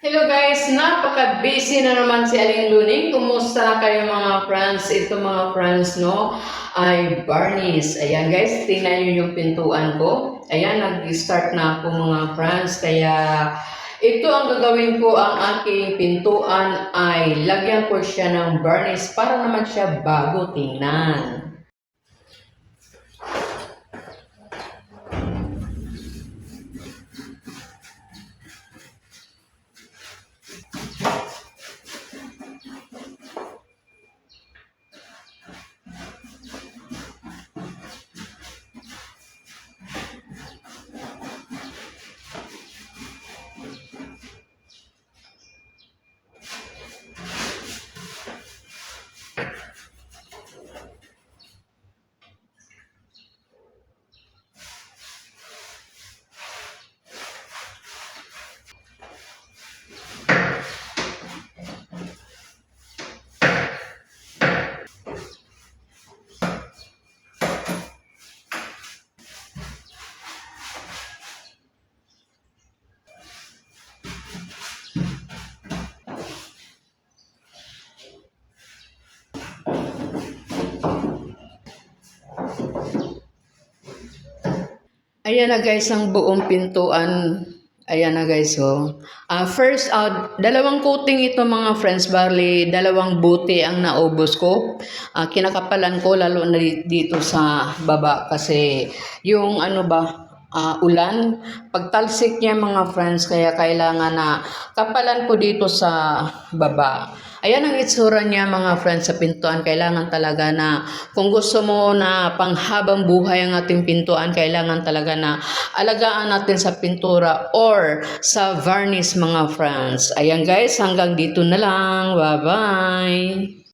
Hello guys, napaka-busy na naman si Aling Luning. Kumusta na kayo mga friends? Ito mga friends, no, ay varnish. Ayan guys, tingnan nyo yung pintuan ko. Ayan, nag-start na ako mga friends. Kaya ito ang gagawin ko, ang aking pintuan ay lagyan ko siya ng varnish para naman siya bago tingnan. Ayan na guys ang buong pintuan. Ayan na guys, oh. First, dalawang coating ito mga friends. Barley, dalawang buti ang naubos ko. Kinakapalan ko lalo na dito sa baba kasi yung ulan. Pagtalsik niya mga friends, kaya kailangan na kapalan ko dito sa baba. Ayan ang itsura niya mga friends sa pintuan. Kailangan talaga na kung gusto mo na panghabang buhay ang ating pintuan, kailangan talaga na alagaan natin sa pintura or sa varnish mga friends. Ayan guys, hanggang dito na lang. Bye-bye!